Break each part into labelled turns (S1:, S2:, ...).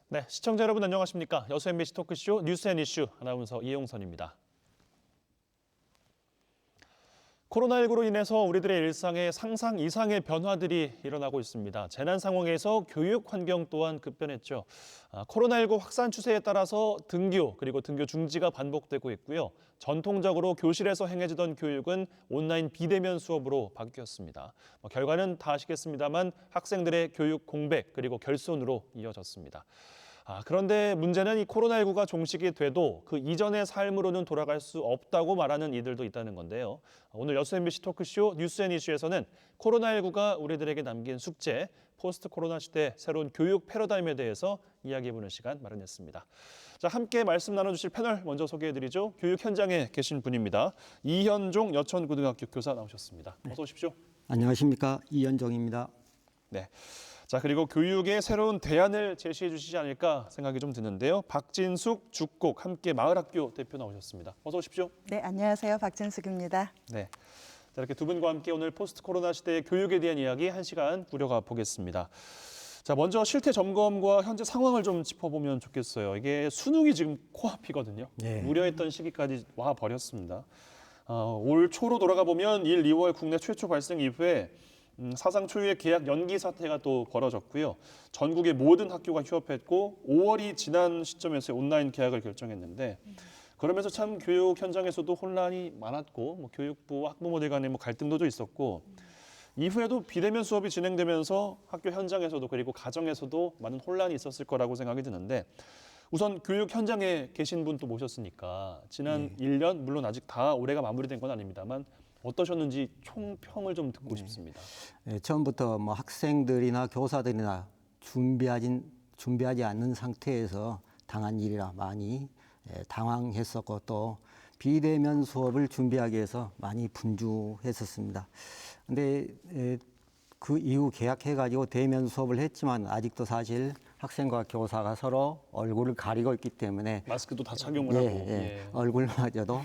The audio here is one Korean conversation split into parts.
S1: 네, 시청자 여러분 안녕하십니까? 여수 MBC 토크쇼 뉴스 앤 이슈 아나운서 이용선입니다. 코로나19로 인해서 우리들의 일상에 상상 이상의 변화들이 일어나고 있습니다. 재난 상황에서 교육 환경 또한 급변했죠. 코로나19 확산 추세에 따라서 등교 그리고 등교 중지가 반복되고 있고요. 전통적으로 교실에서 행해지던 교육은 온라인 비대면 수업으로 바뀌었습니다. 결과는 다 아시겠습니다만 학생들의 교육 공백 그리고 결손으로 이어졌습니다. 그런데 문제는 이 코로나19가 종식이 돼도 그 이전의 삶으로는 돌아갈 수 없다고 말하는 이들도 있다는 건데요. 오늘 여수 MBC 토크쇼 뉴스 앤 이슈에서는 코로나19가 우리들에게 남긴 숙제, 포스트 코로나 시대 새로운 교육 패러다임에 대해서 이야기해보는 시간 마련했습니다. 자, 함께 말씀 나눠주실 패널 먼저 소개해드리죠. 교육 현장에 계신 분입니다. 이현종 여천고등학교 교사 나오셨습니다. 어서 오십시오.
S2: 안녕하십니까, 이현종입니다.
S1: 네. 자, 그리고 교육의 새로운 대안을 제시해 주시지 않을까 생각이 좀 드는데요. 박진숙 죽곡 함께 마을학교 대표 나오셨습니다. 어서 오십시오.
S3: 네, 안녕하세요. 박진숙입니다.
S1: 네. 자, 이렇게 두 분과 함께 오늘 포스트 코로나 시대의 교육에 대한 이야기 1시간 꾸려가 보겠습니다. 자, 먼저 실태 점검과 현재 상황을 좀 짚어보면 좋겠어요. 이게 수능이 지금 코앞이거든요.
S2: 네.
S1: 우려했던 시기까지 와 버렸습니다. 올 초로 돌아가 보면 1, 2월 국내 최초 발생 이후에 사상 초유의 계약 연기 사태가 또 벌어졌고요. 전국의 모든 학교가 휴업했고 5월이 지난 시점에서 온라인 개학을 결정했는데 그러면서 참 교육 현장에서도 혼란이 많았고 교육부 학부모들 간의 갈등도 있었고 이후에도 비대면 수업이 진행되면서 학교 현장에서도 그리고 가정에서도 많은 혼란이 있었을 거라고 생각이 드는데 우선 교육 현장에 계신 분 또 모셨으니까 지난 1년 물론 아직 다 올해가 마무리된 건 아닙니다만 어떠셨는지 총평을 좀 듣고 싶습니다.
S2: 네, 처음부터 학생들이나 교사들이나 준비하지 않는 상태에서 당한 일이라 많이 당황했었고 또 비대면 수업을 준비하기 위해서 많이 분주했었습니다. 근데 그 이후 계약해가지고 대면 수업을 했지만 아직도 사실 학생과 교사가 서로 얼굴을 가리고 있기 때문에
S1: 마스크도 다 착용을 하고
S2: 얼굴마저도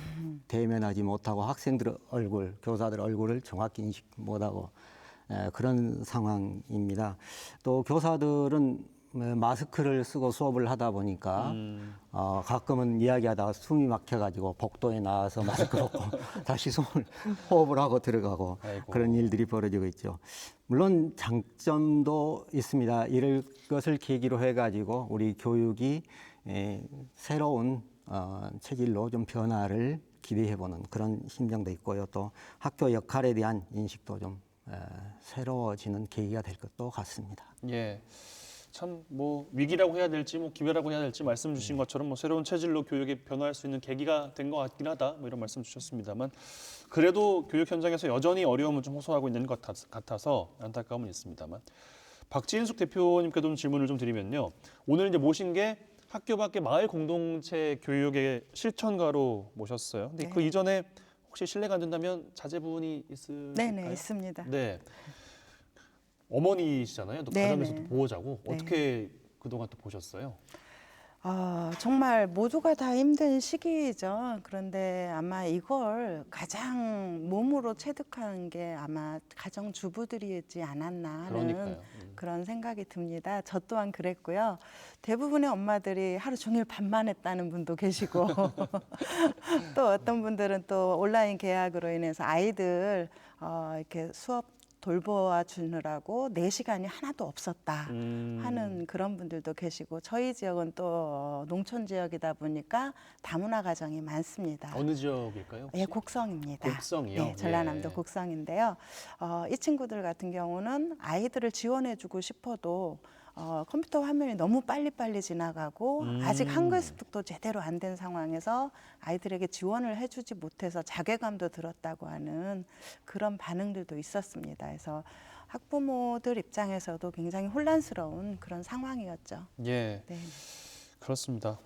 S2: 대면하지 못하고 학생들 얼굴, 교사들 얼굴을 정확히 인식 못하고 그런 상황입니다. 또 교사들은 마스크를 쓰고 수업을 하다 보니까 가끔은 이야기하다가 숨이 막혀가지고 복도에 나와서 마스크 벗고 다시 호흡을 하고 들어가고
S1: 아이고.
S2: 그런 일들이 벌어지고 있죠. 물론 장점도 있습니다. 이럴 것을 계기로 해가지고 우리 교육이 새로운 체질로 좀 변화를 기대해보는 그런 심정도 있고요. 또 학교 역할에 대한 인식도 좀 새로워지는 계기가 될 것도 같습니다.
S1: 예. 참 위기라고 해야 될지 기회라고 해야 될지 말씀 주신 것처럼 새로운 체질로 교육이 변화할 수 있는 계기가 된 것 같긴 하다 이런 말씀 주셨습니다만 그래도 교육 현장에서 여전히 어려움을 좀 호소하고 있는 것 같아서 안타까움은 있습니다만 박진숙 대표님께도 좀 질문을 좀 드리면요. 오늘 이제 모신 게 학교 밖의 마을 공동체 교육의 실천가로 모셨어요. 근데 그 이전에 혹시 실례가 안 된다면 자제분이 있을까요?
S3: 네네, 있습니다.
S1: 네. 어머니시잖아요. 또 가정에서도 보호자고
S3: 네.
S1: 어떻게 그동안 또 보셨어요?
S3: 정말 모두가 다 힘든 시기죠. 그런데 아마 이걸 가장 몸으로 체득한 게 아마 가정주부들이지 않았나 하는
S1: 그러니까요.
S3: 그런 생각이 듭니다. 저 또한 그랬고요. 대부분의 엄마들이 하루 종일 밥만 했다는 분도 계시고 또 어떤 분들은 또 온라인 계약으로 인해서 아이들 이렇게 수업 돌보아 주느라고 4시간이 하나도 없었다 하는 그런 분들도 계시고 저희 지역은 또 농촌 지역이다 보니까 다문화 가정이 많습니다.
S1: 어느 지역일까요? 혹시?
S3: 예, 곡성입니다.
S1: 곡성이요?
S3: 네, 전라남도
S1: 예.
S3: 곡성인데요. 이 친구들 같은 경우는 아이들을 지원해주고 싶어도 컴퓨터 화면이 너무 빨리빨리 지나가고 아직 한글 습득도 제대로 안 된 상황에서 아이들에게 지원을 해주지 못해서 자괴감도 들었다고 하는 그런 반응들도 있었습니다. 그래서 학부모들 입장에서도 굉장히 혼란스러운 그런 상황이었죠.
S1: 예,
S3: 네.
S1: 그렇습니다.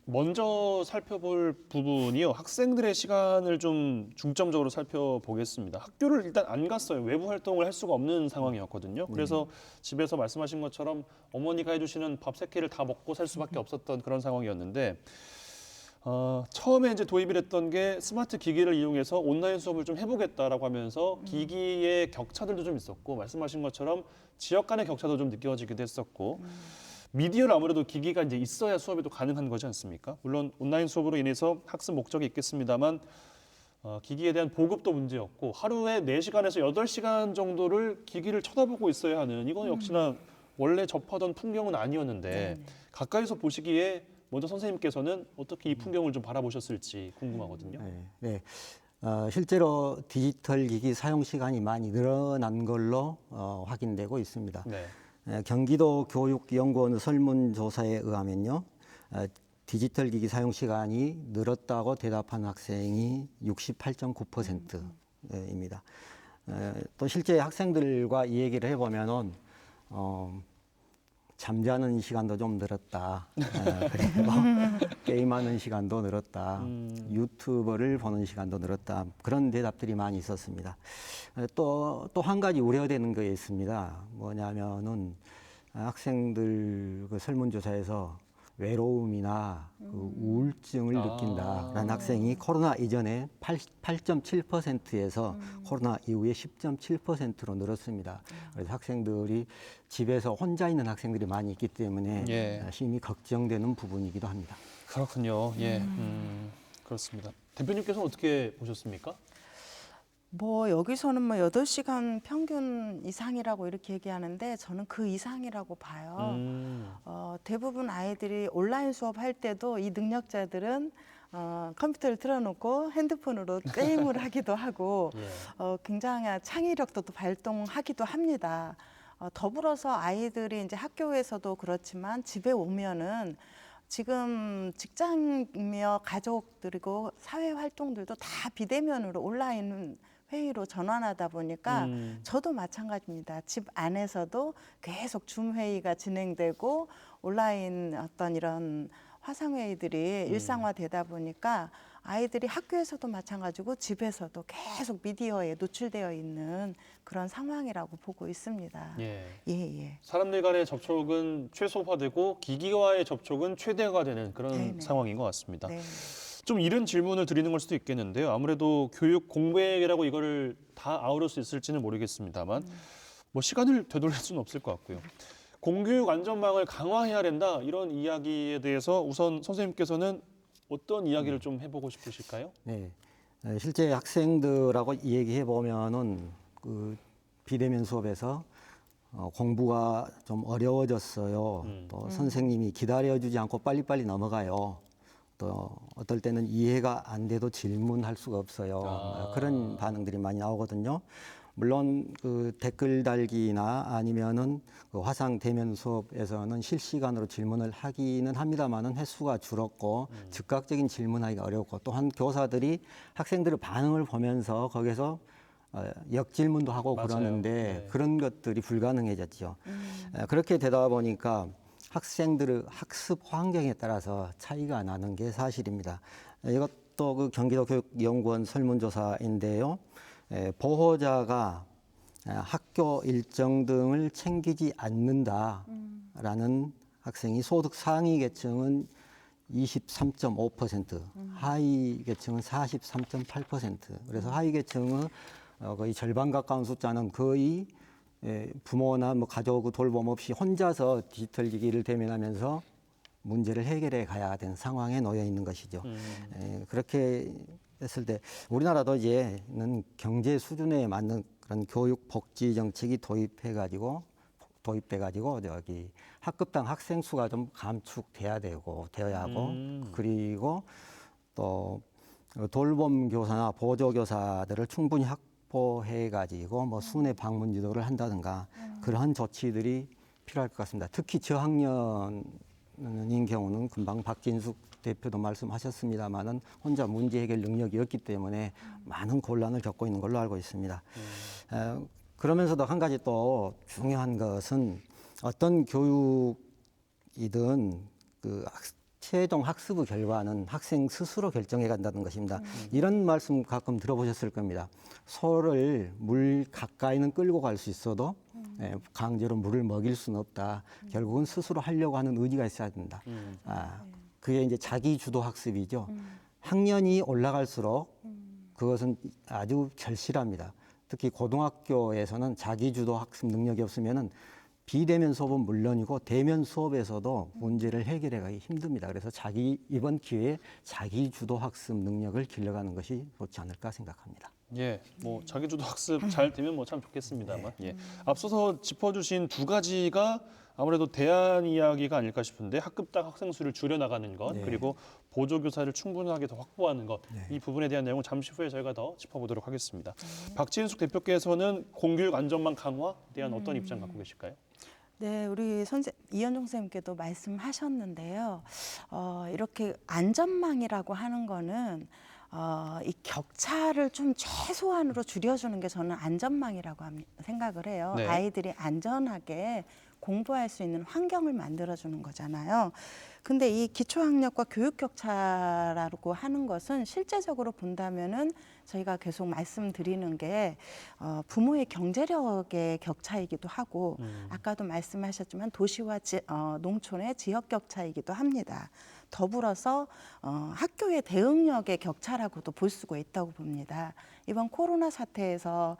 S1: 먼저 살펴볼 부분이요. 학생들의 시간을 좀 중점적으로 살펴보겠습니다. 학교를 일단 안 갔어요. 외부 활동을 할 수가 없는 상황이었거든요. 그래서 집에서 말씀하신 것처럼 어머니가 해주시는 밥 3끼를 다 먹고 살 수밖에 없었던 그런 상황이었는데 처음에 이제 도입이 됐던 게 스마트 기기를 이용해서 온라인 수업을 좀 해보겠다라고 하면서 기기의 격차들도 좀 있었고 말씀하신 것처럼 지역 간의 격차도 좀 느껴지기도 했었고 미디어는 아무래도 기기가 이제 있어야 수업이 또 가능한 거지 않습니까? 물론 온라인 수업으로 인해서 학습 목적이 있겠습니다만 기기에 대한 보급도 문제였고 하루에 4시간에서 8시간 정도를 기기를 쳐다보고 있어야 하는 이건 역시나 원래 접하던 풍경은 아니었는데 가까이서 보시기에 먼저 선생님께서는 어떻게 이 풍경을 좀 바라보셨을지 궁금하거든요.
S2: 네. 실제로 디지털 기기 사용 시간이 많이 늘어난 걸로 확인되고 있습니다.
S1: 네.
S2: 경기도 교육연구원 설문조사에 의하면요, 디지털 기기 사용 시간이 늘었다고 대답한 학생이 68.9%입니다. 또 실제 학생들과 이 얘기를 해보면은 잠자는 시간도 좀 늘었다. 그리고 게임하는 시간도 늘었다. 유튜브를 보는 시간도 늘었다. 그런 대답들이 많이 있었습니다. 또 한 가지 우려되는 게 있습니다. 뭐냐면은 학생들 그 설문조사에서 외로움이나 그 우울증을 느낀다라는 학생이 코로나 이전에 8.7%에서 코로나 이후에 10.7%로 늘었습니다. 그래서 학생들이 집에서 혼자 있는 학생들이 많이 있기 때문에
S1: 예.
S2: 심히 걱정되는 부분이기도 합니다.
S1: 그렇군요. 예, 그렇습니다. 대표님께서는 어떻게 보셨습니까?
S3: 뭐 여기서는 뭐 8시간 평균 이상이라고 이렇게 얘기하는데 저는 그 이상이라고 봐요. 대부분 아이들이 온라인 수업할 때도 이 능력자들은 컴퓨터를 틀어놓고 핸드폰으로 게임을 하기도 하고
S1: 예.
S3: 굉장히 창의력도 또 발동하기도 합니다. 더불어서 아이들이 이제 학교에서도 그렇지만 집에 오면은 지금 직장이며 가족들이고 사회 활동들도 다 비대면으로 온라인 회의로 전환하다 보니까 저도 마찬가지입니다. 집 안에서도 계속 줌 회의가 진행되고 온라인 어떤 이런 화상회의들이 일상화되다 보니까 아이들이 학교에서도 마찬가지고 집에서도 계속 미디어에 노출되어 있는 그런 상황이라고 보고 있습니다.
S1: 예.
S3: 예.
S1: 사람들 간의 접촉은 최소화되고 기기와의 접촉은 최대화되는 그런
S3: 네네.
S1: 상황인 것 같습니다.
S3: 네.
S1: 좀 이른 질문을 드리는 걸 수도 있겠는데요. 아무래도 교육 공백이라고 이거를 다 아우를 수 있을지는 모르겠습니다만 뭐 시간을 되돌릴 수는 없을 것 같고요. 공교육 안전망을 강화해야 된다 이런 이야기에 대해서 우선 선생님께서는 어떤 이야기를 좀 해보고 싶으실까요?
S2: 네. 실제 학생들하고 얘기해 보면은 그 비대면 수업에서 공부가 좀 어려워졌어요. 또 선생님이 기다려주지 않고 빨리빨리 넘어가요. 또 어떨 때는 이해가 안 돼도 질문할 수가 없어요. 그런 반응들이 많이 나오거든요. 물론 그 댓글 달기나 아니면은 그 화상 대면 수업에서는 실시간으로 질문을 하기는 합니다만은 횟수가 줄었고 즉각적인 질문하기가 어렵고 또한 교사들이 학생들의 반응을 보면서 거기서 역질문도 하고
S1: 맞아요.
S2: 그러는데
S1: 네.
S2: 그런 것들이 불가능해졌죠. 그렇게 되다 보니까 학생들의 학습 환경에 따라서 차이가 나는 게 사실입니다. 이것도 그 경기도 교육연구원 설문조사인데요. 보호자가 학교 일정 등을 챙기지 않는다라는 학생이 소득 상위 계층은 23.5%, 하위 계층은 43.8%. 그래서 하위 계층은 거의 절반 가까운 숫자는 거의 부모나 뭐 가족 돌봄 없이 혼자서 디지털 기기를 대면하면서 문제를 해결해 가야 되는 상황에 놓여 있는 것이죠. 그렇게 했을 때 우리나라도 이제는 경제 수준에 맞는 그런 교육 복지 정책이 도입돼가지고 저기 학급당 학생 수가 좀 감축돼야 되어야 하고 그리고 또 돌봄 교사나 보조 교사들을 충분히 확보해가지고 뭐 순회 방문 유도를 한다든가 그러한 조치들이 필요할 것 같습니다. 특히 저학년인 경우는 금방 박진숙 대표도 말씀하셨습니다만은 혼자 문제 해결 능력이 없기 때문에 많은 곤란을 겪고 있는 걸로 알고 있습니다. 그러면서도 한 가지 또 중요한 것은 어떤 교육이든 그 최종 학습의 결과는 학생 스스로 결정해 간다는 것입니다. 이런 말씀 가끔 들어보셨을 겁니다. 소를 물 가까이는 끌고 갈 수 있어도 강제로 물을 먹일 수는 없다. 결국은 스스로 하려고 하는 의지가 있어야 된다. 그게 이제 자기 주도 학습이죠. 학년이 올라갈수록 그것은 아주 절실합니다. 특히 고등학교에서는 자기 주도 학습 능력이 없으면은 비대면 수업은 물론이고 대면 수업에서도 문제를 해결하기 힘듭니다. 그래서 이번 기회에 자기 주도 학습 능력을 길러가는 것이 좋지 않을까 생각합니다.
S1: 예, 뭐 자기주도 학습 잘 되면 뭐 참 좋겠습니다만. 예. 앞서서 짚어주신 두 가지가 아무래도 대안 이야기가 아닐까 싶은데 학급당 학생 수를 줄여나가는 것,
S2: 네.
S1: 그리고 보조교사를 충분하게 더 확보하는 것,
S2: 네.
S1: 이 부분에 대한 내용은 잠시 후에 저희가 더 짚어보도록 하겠습니다. 박진숙 대표께서는 공교육 안전망 강화에 대한 어떤 입장 갖고 계실까요?
S3: 네, 우리 이현종 선생님께도 말씀하셨는데요. 이렇게 안전망이라고 하는 거는 이 격차를 좀 최소한으로 줄여주는 게 저는 안전망이라고 생각을 해요.
S1: 네.
S3: 아이들이 안전하게 공부할 수 있는 환경을 만들어주는 거잖아요. 근데 이 기초학력과 교육 격차라고 하는 것은 실제적으로 본다면은 저희가 계속 말씀드리는 게 부모의 경제력의 격차이기도 하고 아까도 말씀하셨지만 도시와 농촌의 지역 격차이기도 합니다. 더불어서 학교의 대응력의 격차라고도 볼 수가 있다고 봅니다. 이번 코로나 사태에서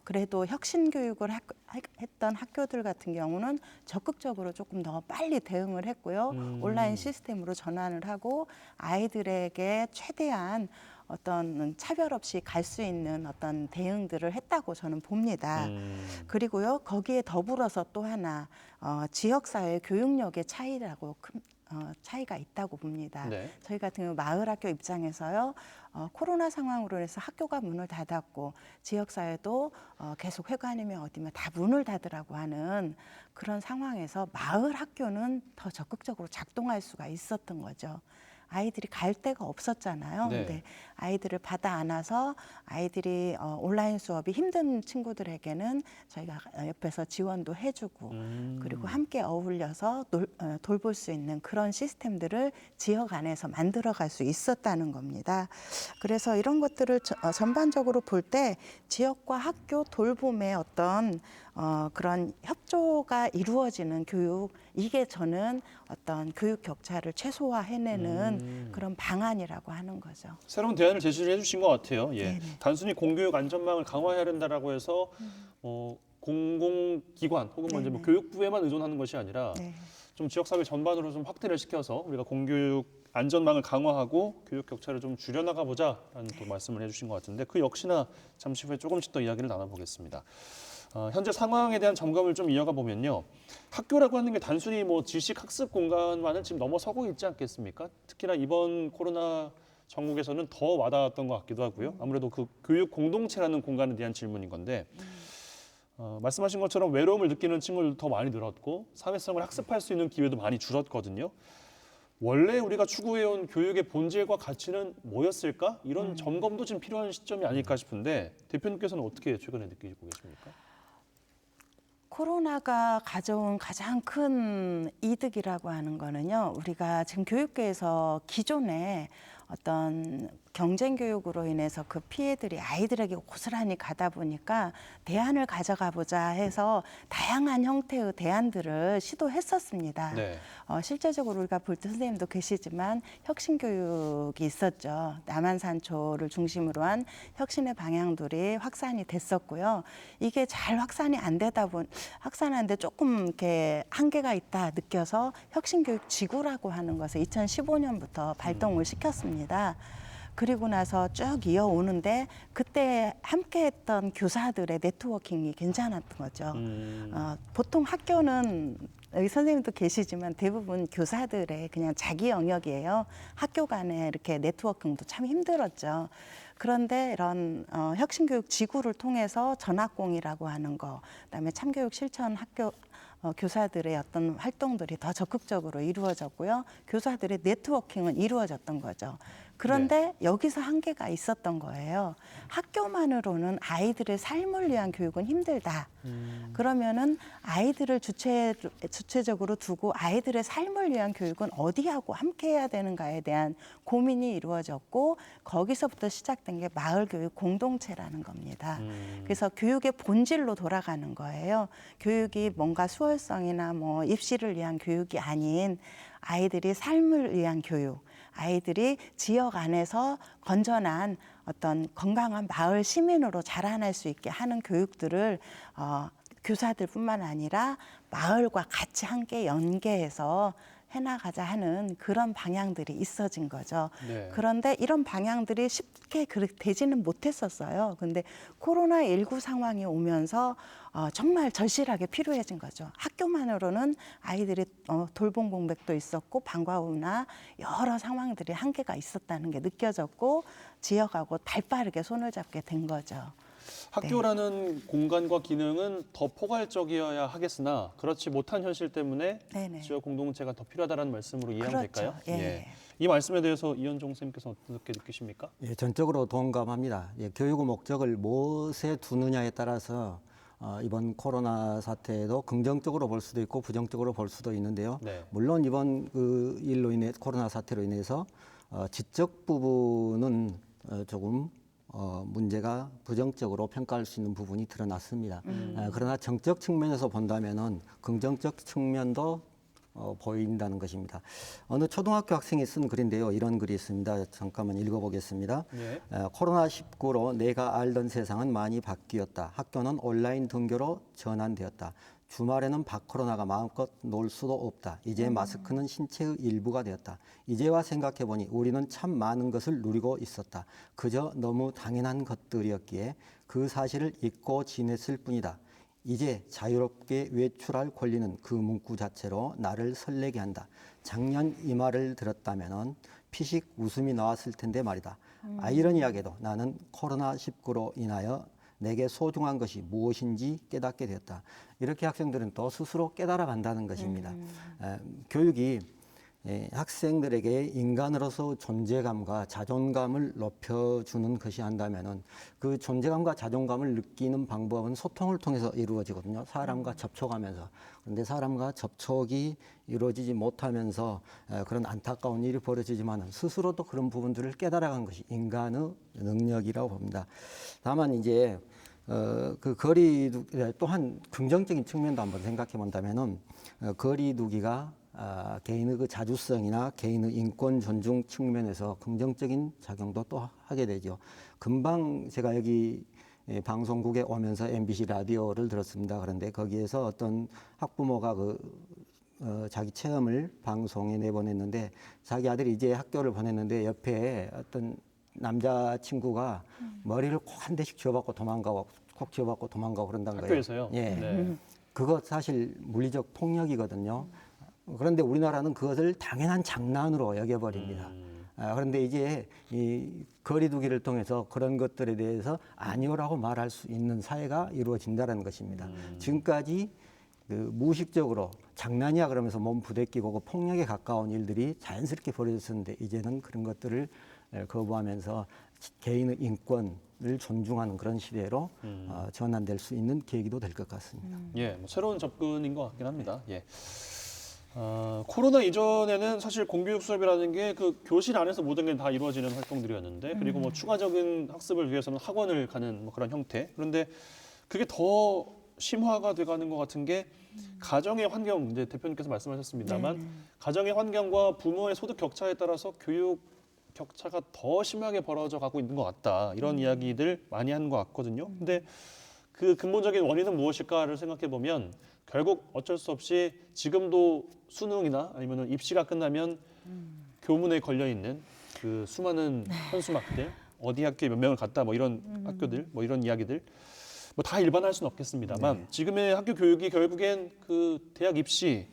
S3: 그래도 혁신 교육을 했던 학교들 같은 경우는 적극적으로 조금 더 빨리 대응을 했고요. 온라인 시스템으로 전환을 하고 아이들에게 최대한 어떤 차별 없이 갈 수 있는 어떤 대응들을 했다고 저는 봅니다. 그리고요, 거기에 더불어서 또 하나 지역사회 교육력의 차이가 있다고 봅니다.
S1: 네.
S3: 저희 같은 경우 마을 학교 입장에서요, 코로나 상황으로 해서 학교가 문을 닫았고 지역사회도 계속 회관이면 어디면 다 문을 닫으라고 하는 그런 상황에서 마을 학교는 더 적극적으로 작동할 수가 있었던 거죠. 아이들이 갈 데가 없었잖아요.
S1: 네.
S3: 근데 아이들을 받아 안아서 아이들이 온라인 수업이 힘든 친구들에게는 저희가 옆에서 지원도 해주고 그리고 함께 어울려서 돌볼 수 있는 그런 시스템들을 지역 안에서 만들어갈 수 있었다는 겁니다. 그래서 이런 것들을 전반적으로 볼 때 지역과 학교 돌봄의 어떤 그런 협조가 이루어지는 교육, 이게 저는 어떤 교육 격차를 최소화해내는 그런 방안이라고 하는 거죠.
S1: 새로운 대안을 제시를 해주신 것 같아요. 예.
S3: 네네.
S1: 단순히 공교육 안전망을 강화해야 된다라고 해서 공공기관 혹은 뭐 이제 뭐
S3: 네네.
S1: 교육부에만 의존하는 것이 아니라
S3: 네.
S1: 좀 지역사회 전반으로 좀 확대를 시켜서 우리가 공교육 안전망을 강화하고 교육 격차를 좀 줄여나가 보자라는 또 말씀을 해주신 것 같은데 그 역시나 잠시 후에 조금씩 더 이야기를 나눠보겠습니다. 현재 상황에 대한 점검을 좀 이어가 보면요. 학교라고 하는 게 단순히 뭐 지식 학습 공간만은 지금 넘어서고 있지 않겠습니까? 특히나 이번 코로나 전국에서는 더 와닿았던 것 같기도 하고요. 아무래도 그 교육 공동체라는 공간에 대한 질문인 건데 말씀하신 것처럼 외로움을 느끼는 친구들도 더 많이 늘었고 사회성을 학습할 수 있는 기회도 많이 줄었거든요. 원래 우리가 추구해온 교육의 본질과 가치는 뭐였을까? 이런 점검도 좀 필요한 시점이 아닐까 싶은데 대표님께서는 어떻게 최근에 느끼고 계십니까?
S3: 코로나가 가져온 가장 큰 이득이라고 하는 거는요, 우리가 지금 교육계에서 기존에 어떤 경쟁 교육으로 인해서 그 피해들이 아이들에게 고스란히 가다 보니까 대안을 가져가 보자 해서 다양한 형태의 대안들을 시도했었습니다.
S1: 네.
S3: 실제적으로 우리가 볼 때 선생님도 계시지만 혁신교육이 있었죠. 남한산초를 중심으로 한 혁신의 방향들이 확산이 됐었고요. 이게 잘 확산이 안 되다 확산하는데 조금 이렇게 한계가 있다 느껴서 혁신교육지구라고 하는 것을 2015년부터 발동을 시켰습니다. 그리고 나서 쭉 이어오는데 그때 함께했던 교사들의 네트워킹이 괜찮았던 거죠. 보통 학교는 여기 선생님도 계시지만 대부분 교사들의 그냥 자기 영역이에요. 학교 간에 이렇게 네트워킹도 참 힘들었죠. 그런데 이런 혁신교육 지구를 통해서 전학공이라고 하는 거, 그다음에 참교육 실천 학교 교사들의 어떤 활동들이 더 적극적으로 이루어졌고요. 교사들의 네트워킹은 이루어졌던 거죠. 그런데 여기서 한계가 있었던 거예요. 학교만으로는 아이들의 삶을 위한 교육은 힘들다. 그러면은 아이들을 주체적으로 두고 아이들의 삶을 위한 교육은 어디하고 함께 해야 되는가에 대한 고민이 이루어졌고 거기서부터 시작된 게 마을교육 공동체라는 겁니다. 그래서 교육의 본질로 돌아가는 거예요. 교육이 뭔가 수월성이나 뭐 입시를 위한 교육이 아닌 아이들이 삶을 위한 교육, 아이들이 지역 안에서 건전한 어떤 건강한 마을 시민으로 자라날 수 있게 하는 교육들을 교사들뿐만 아니라 마을과 같이 함께 연계해서 해나가자 하는 그런 방향들이 있어진 거죠.
S1: 네.
S3: 그런데 이런 방향들이 쉽게 되지는 못했었어요. 근데 코로나19 상황이 오면서 정말 절실하게 필요해진 거죠. 학교만으로는 아이들이 돌봄 공백도 있었고 방과 후나 여러 상황들이 한계가 있었다는 게 느껴졌고 지역하고 발빠르게 손을 잡게 된 거죠.
S1: 학교라는 공간과 기능은 더 포괄적이어야 하겠으나 그렇지 못한 현실 때문에
S3: 네네.
S1: 지역 공동체가 더 필요하다는 말씀으로 이해하면
S3: 그렇죠.
S1: 될까요?
S3: 예.
S1: 이 말씀에 대해서 이현종 선생님께서 어떻게 느끼십니까?
S2: 예, 전적으로 동감합니다. 예, 교육의 목적을 무엇에 두느냐에 따라서 이번 코로나 사태도 긍정적으로 볼 수도 있고 부정적으로 볼 수도 있는데요.
S1: 네.
S2: 물론 이번 그 일로 인해 코로나 사태로 인해서 지적 부분은 조금 문제가 부정적으로 평가할 수 있는 부분이 드러났습니다. 그러나 정적 측면에서 본다면은 긍정적 측면도 보인다는 것입니다. 어느 초등학교 학생이 쓴 글인데요. 이런 글이 있습니다. 잠깐만 읽어보겠습니다.
S1: 예.
S2: 코로나19로 내가 알던 세상은 많이 바뀌었다. 학교는 온라인 등교로 전환되었다. 주말에는 박코로나가 마음껏 놀 수도 없다. 이제 마스크는 신체의 일부가 되었다. 이제와 생각해보니 우리는 참 많은 것을 누리고 있었다. 그저 너무 당연한 것들이었기에 그 사실을 잊고 지냈을 뿐이다. 이제 자유롭게 외출할 권리는 그 문구 자체로 나를 설레게 한다. 작년 이 말을 들었다면 피식 웃음이 나왔을 텐데 말이다. 아이러니하게도 나는 코로나19로 인하여 내게 소중한 것이 무엇인지 깨닫게 되었다. 이렇게 학생들은 또 스스로 깨달아 간다는 것입니다. 교육이 학생들에게 인간으로서 존재감과 자존감을 높여주는 것이 한다면은 그 존재감과 자존감을 느끼는 방법은 소통을 통해서 이루어지거든요. 사람과 접촉하면서. 그런데 사람과 접촉이 이루어지지 못하면서 그런 안타까운 일이 벌어지지만 스스로도 그런 부분들을 깨달아간 것이 인간의 능력이라고 봅니다. 다만 이제 그 거리두기 또한 긍정적인 측면도 한번 생각해 본다면은 거리두기가 개인의 그 자주성이나 개인의 인권 존중 측면에서 긍정적인 작용도 또 하게 되죠. 금방 제가 여기 방송국에 오면서 MBC 라디오를 들었습니다. 그런데 거기에서 어떤 학부모가 자기 체험을 방송에 내보냈는데 자기 아들이 이제 학교를 보냈는데 옆에 어떤 남자친구가 머리를 꼭 한 대씩 쥐어박고 도망가고 콕 쥐어박고 도망가고 그런다는 거예요.
S1: 학교에서요?
S2: 예.
S1: 네.
S2: 그거 사실 물리적 폭력이거든요. 그런데 우리나라는 그것을 당연한 장난으로 여겨버립니다. 그런데 이제 이 거리두기를 통해서 그런 것들에 대해서 아니오라고 말할 수 있는 사회가 이루어진다는 것입니다. 지금까지 무의식적으로 장난이야 그러면서 몸 부대끼고 그 폭력에 가까운 일들이 자연스럽게 벌어졌었는데 이제는 그런 것들을 거부하면서 개인의 인권을 존중하는 그런 시대로 전환될 수 있는 계기도 될 것 같습니다.
S1: 예, 뭐 새로운 접근인 것 같긴 합니다. 예. 코로나 이전에는 사실 공교육 수업이라는 게 그 교실 안에서 모든 게 다 이루어지는 활동들이었는데 그리고 뭐 추가적인 학습을 위해서는 학원을 가는 뭐 그런 형태. 그런데 그게 더 심화가 돼가는 것 같은 게 가정의 환경, 이제 대표님께서 말씀하셨습니다만 가정의 환경과 부모의 소득 격차에 따라서 교육 격차가 더 심하게 벌어져 가고 있는 것 같다. 이런 이야기들 많이 하는 것 같거든요. 근데 그 근본적인 원인은 무엇일까를 생각해 보면 결국 어쩔 수 없이 지금도 수능이나 아니면 입시가 끝나면 교문에 걸려 있는 그 수많은 현수막들, 어디 학교에 몇 명을 갔다 뭐 이런 학교들, 뭐 이런 이야기들 뭐 다 일반화할 수는 없겠습니다만 지금의 학교 교육이 결국엔 그 대학 입시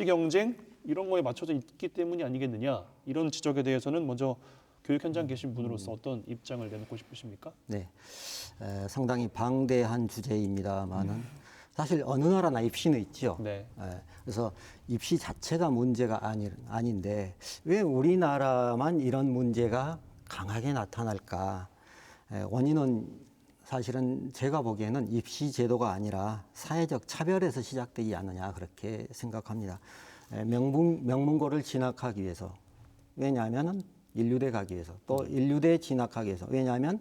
S1: 경쟁 이런 거에 맞춰져 있기 때문이 아니겠느냐 이런 지적에 대해서는 먼저 교육 현장 계신 분으로서 어떤 입장을 내놓고 싶으십니까?
S2: 네, 상당히 방대한 주제입니다만은 사실 어느 나라나 입시는 있죠.
S1: 네.
S2: 그래서 입시 자체가 문제가 아닌데 왜 우리나라만 이런 문제가 강하게 나타날까? 원인은 사실은 제가 보기에는 입시 제도가 아니라 사회적 차별에서 시작되지 않느냐 그렇게 생각합니다. 명문고를 진학하기 위해서 왜냐하면 인류대 가기 위해서 또 인류대 진학하기 위해서 왜냐하면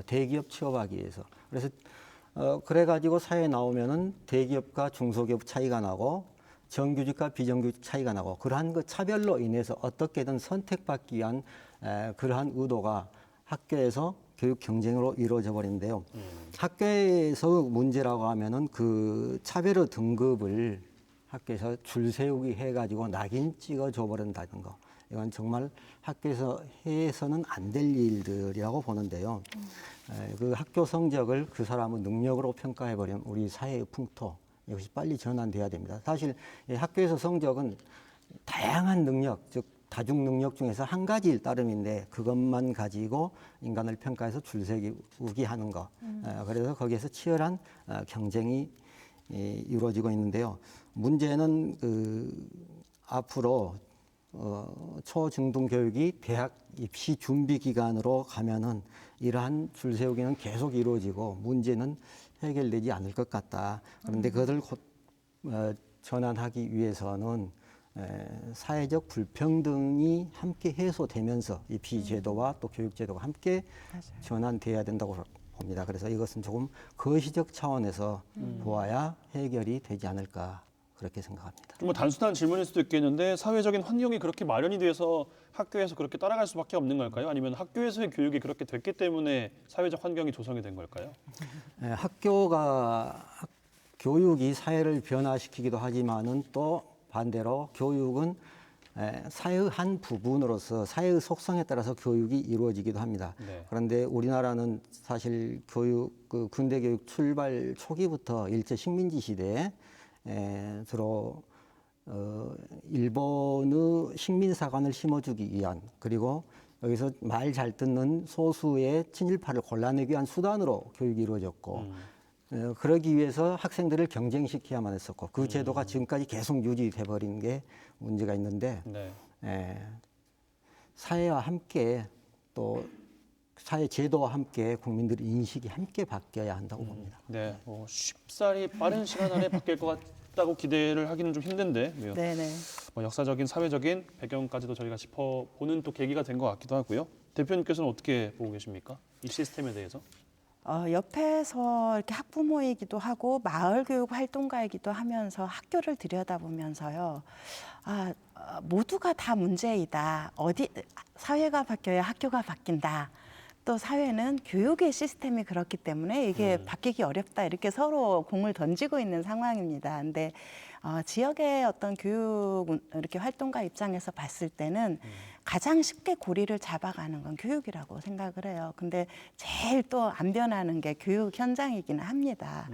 S2: 대기업 취업하기 위해서 그래서 그래가지고 사회에 나오면은 대기업과 중소기업 차이가 나고 정규직과 비정규직 차이가 나고 그러한 그 차별로 인해서 어떻게든 선택받기 위한 그러한 의도가 학교에서 교육 경쟁으로 이루어져 버리는데요. 학교에서 문제라고 하면은 그 차별화 등급을 학교에서 줄 세우기 해가지고 낙인 찍어 줘버린다는 거. 이건 정말 학교에서 해서는 안 될 일들이라고 보는데요. 그 학교 성적을 그 사람의 능력으로 평가해버리면 우리 사회의 풍토, 이것이 빨리 전환돼야 됩니다. 사실 이 학교에서 성적은 다양한 능력, 즉 다중 능력 중에서 한 가지일 따름인데 그것만 가지고 인간을 평가해서 줄 세우기 하는 거. 그래서 거기에서 치열한 경쟁이 이루어지고 있는데요. 문제는 앞으로 초중등 교육이 대학 입시 준비 기간으로 가면은 이러한 줄 세우기는 계속 이루어지고 문제는 해결되지 않을 것 같다. 그런데 그것을 전환하기 위해서는 사회적 불평등이 함께 해소되면서 입시 제도와 또 교육 제도가 함께 전환돼야 된다고 봅니다. 그래서 이것은 조금 거시적 차원에서 보아야 해결이 되지 않을까 그렇게 생각합니다.
S1: 뭐 단순한 질문일 수도 있겠는데 사회적인 환경이 그렇게 마련이 돼서 학교에서 그렇게 따라갈 수밖에 없는 걸까요? 아니면 학교에서의 교육이 그렇게 됐기 때문에 사회적 환경이 조성이 된 걸까요?
S2: 교육이 사회를 변화시키기도 하지만은 또 반대로 교육은 사회의 한 부분으로서 사회의 속성에 따라서 교육이 이루어지기도 합니다.
S1: 네.
S2: 그런데 우리나라는 사실 군대 교육 출발 초기부터 일제 식민지 시대에 주로 일본의 식민사관을 심어주기 위한 그리고 여기서 말 잘 듣는 소수의 친일파를 골라내기 위한 수단으로 교육이 이루어졌고 그러기 위해서 학생들을 경쟁시켜야만 했었고 그 제도가 지금까지 계속 유지돼 버린 게 문제가 있는데
S1: 네.
S2: 사회와 함께 또 사회 제도와 함께 국민들의 인식이 함께 바뀌어야 한다고 봅니다.
S1: 네. 쉽사리 빠른 시간 안에 바뀔 것 같다고 기대를 하기는 좀 힘든데
S3: 네네.
S1: 역사적인 사회적인 배경까지도 저희가 짚어보는 또 계기가 된 것 같기도 하고요. 대표님께서는 어떻게 보고 계십니까? 이 시스템에 대해서?
S3: 옆에서 이렇게 학부모이기도 하고 마을 교육 활동가이기도 하면서 학교를 들여다보면서요. 모두가 다 문제이다. 사회가 바뀌어야 학교가 바뀐다. 또 사회는 교육의 시스템이 그렇기 때문에 이게 바뀌기 어렵다. 이렇게 서로 공을 던지고 있는 상황입니다. 근데 지역의 어떤 교육 이렇게 활동가 입장에서 봤을 때는 가장 쉽게 고리를 잡아가는 건 교육이라고 생각을 해요. 근데 제일 또 안 변하는 게 교육 현장이기는 합니다.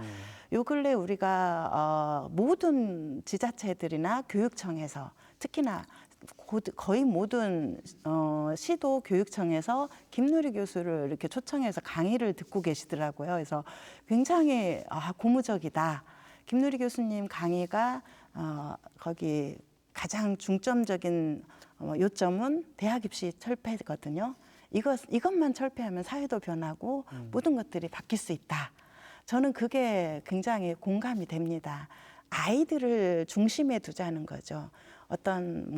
S3: 요 근래 우리가 모든 지자체들이나 교육청에서 특히나 거의 모든 시도 교육청에서 김누리 교수를 이렇게 초청해서 강의를 듣고 계시더라고요. 그래서 굉장히 고무적이다. 김누리 교수님 강의가 거기 가장 중점적인 요점은 대학 입시 철폐거든요. 이것만 철폐하면 사회도 변하고 모든 것들이 바뀔 수 있다. 저는 그게 굉장히 공감이 됩니다. 아이들을 중심에 두자는 거죠. 어떤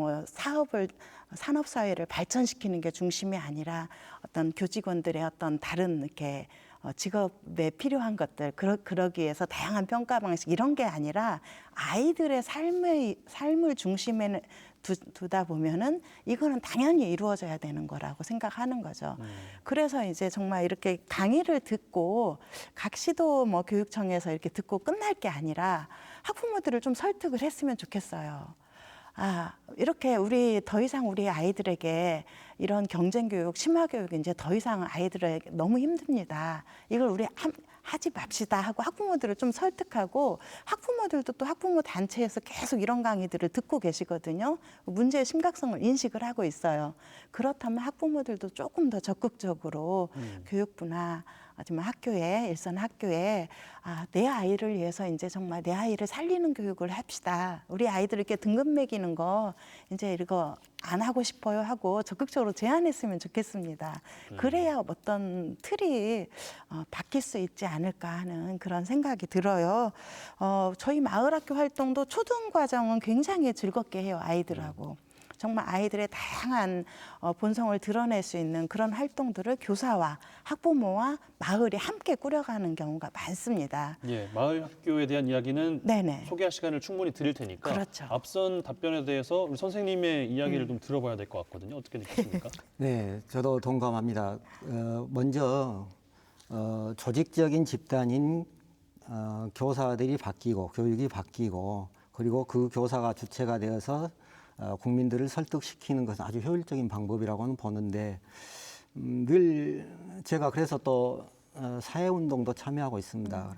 S3: 산업 사회를 발전시키는 게 중심이 아니라 어떤 교직원들의 어떤 다른 이렇게 직업에 필요한 것들 그러기 위해서 다양한 평가 방식 이런 게 아니라 아이들의 삶을 중심에 두다 보면은 이거는 당연히 이루어져야 되는 거라고 생각하는 거죠. 그래서 이제 정말 이렇게 강의를 듣고 각 시도 교육청에서 이렇게 듣고 끝날 게 아니라 학부모들을 좀 설득을 했으면 좋겠어요. 이렇게 더 이상 우리 아이들에게 이런 경쟁 교육, 심화 교육이 이제 더 이상 아이들에게 너무 힘듭니다. 이걸 우리 하지 맙시다 하고 학부모들을 좀 설득하고 학부모들도 또 학부모 단체에서 계속 이런 강의들을 듣고 계시거든요. 문제의 심각성을 인식을 하고 있어요. 그렇다면 학부모들도 조금 더 적극적으로 교육부나 아니면 일선 학교에 내 아이를 위해서 이제 정말 내 아이를 살리는 교육을 합시다. 우리 아이들 이렇게 등급 매기는 거 이제 이거 안 하고 싶어요 하고 적극적으로 제안했으면 좋겠습니다. 그래야 어떤 틀이 바뀔 수 있지 않을까 하는 그런 생각이 들어요. 저희 마을학교 활동도 초등 과정은 굉장히 즐겁게 해요, 아이들하고. 정말 아이들의 다양한 본성을 드러낼 수 있는 그런 활동들을 교사와 학부모와 마을이 함께 꾸려가는 경우가 많습니다.
S1: 예, 마을 학교에 대한 이야기는
S3: 네네.
S1: 소개할 시간을 충분히 드릴 테니까
S3: 그렇죠.
S1: 앞선 답변에 대해서 우리 선생님의 이야기를 좀 들어봐야 될 것 같거든요. 어떻게 느끼십니까?
S2: 네, 저도 동감합니다. 먼저 조직적인 집단인 교사들이 바뀌고 교육이 바뀌고 그리고 그 교사가 주체가 되어서 국민들을 설득시키는 것은 아주 효율적인 방법이라고는 보는데 늘 제가 그래서 또 사회운동도 참여하고 있습니다.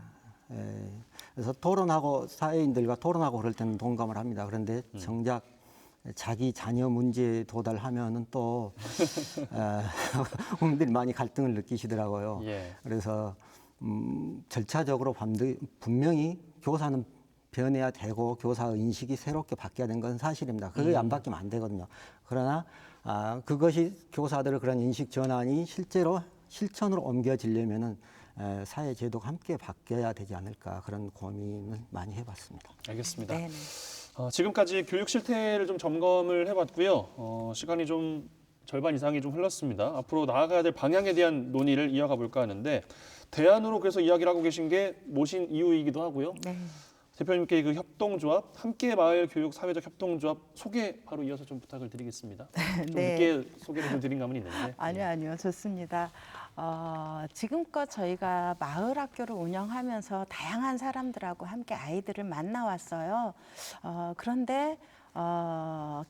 S2: 그래서 토론하고 사회인들과 토론하고 그럴 때는 동감을 합니다. 그런데 정작 자기 자녀 문제에 도달하면은 또 국민들이 많이 갈등을 느끼시더라고요.
S1: 예.
S2: 그래서 절차적으로 분명히 교사는 변해야 되고 교사 인식이 새롭게 바뀌어야 되는 건 사실입니다. 그게 안 바뀌면 안 되거든요. 그러나 그것이 교사들의 그런 인식 전환이 실제로 실천으로 옮겨지려면은 사회 제도가 함께 바뀌어야 되지 않을까 그런 고민을 많이 해봤습니다.
S1: 알겠습니다.
S3: 네네.
S1: 지금까지 교육 실태를 좀 점검을 해봤고요. 시간이 좀 절반 이상이 좀 흘렀습니다. 앞으로 나아가야 될 방향에 대한 논의를 이어가 볼까 하는데 대안으로 그래서 이야기를 하고 계신 게 모신 이유이기도 하고요.
S3: 네.
S1: 대표님께 그 협동조합, 함께 마을 교육 사회적 협동조합 소개 바로 이어서 좀 부탁을 드리겠습니다. 좀
S3: 네.
S1: 늦게 소개를 좀 드린 감은 있는데.
S3: 아니요, 좋습니다. 지금껏 저희가 마을 학교를 운영하면서 다양한 사람들하고 함께 아이들을 만나왔어요. 그런데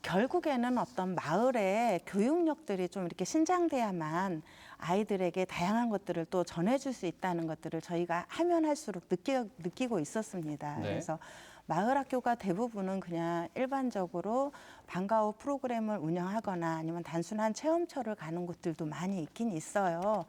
S3: 결국에는 어떤 마을의 교육력들이 좀 이렇게 신장돼야만 아이들에게 다양한 것들을 또 전해줄 수 있다는 것들을 저희가 하면 할수록 느끼고 있었습니다.
S1: 네.
S3: 그래서 마을 학교가 대부분은 그냥 일반적으로 방과 후 프로그램을 운영하거나 아니면 단순한 체험처를 가는 곳들도 많이 있긴 있어요.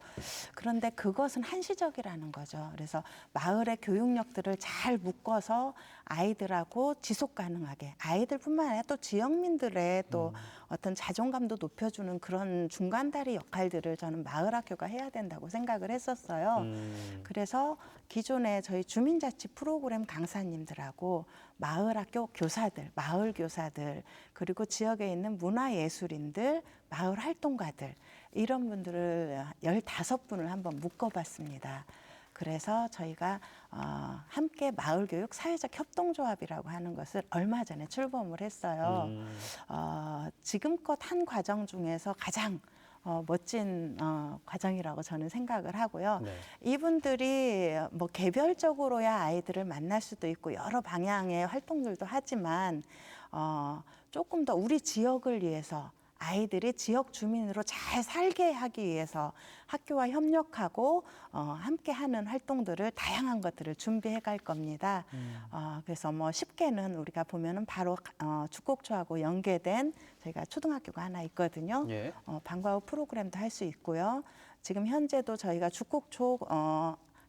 S3: 그런데 그것은 한시적이라는 거죠. 그래서 마을의 교육력들을 잘 묶어서 아이들하고 지속 가능하게 아이들뿐만 아니라 또 지역민들의 또 어떤 자존감도 높여주는 그런 중간다리 역할들을 저는 마을 학교가 해야 된다고 생각을 했었어요. 그래서 기존에 저희 주민자치 프로그램 강사님들하고 마을 학교 교사들, 마을 교사들, 그리고 지역에 있는 문화예술인들, 마을 활동가들 이런 분들을 15분을 한번 묶어봤습니다. 그래서 저희가 함께 마을교육 사회적 협동조합이라고 하는 것을 얼마 전에 출범을 했어요. 지금껏 한 과정 중에서 가장 멋진 과정이라고 저는 생각을 하고요.
S1: 네.
S3: 이분들이 뭐 개별적으로야 아이들을 만날 수도 있고 여러 방향의 활동들도 하지만 조금 더 우리 지역을 위해서 아이들이 지역 주민으로 잘 살게 하기 위해서 학교와 협력하고 함께하는 활동들을 다양한 것들을 준비해 갈 겁니다. 그래서 뭐 쉽게는 우리가 보면은 바로 축곡초하고 연계된 저희가 초등학교가 하나 있거든요.
S1: 예.
S3: 방과 후 프로그램도 할 수 있고요. 지금 현재도 저희가 축곡초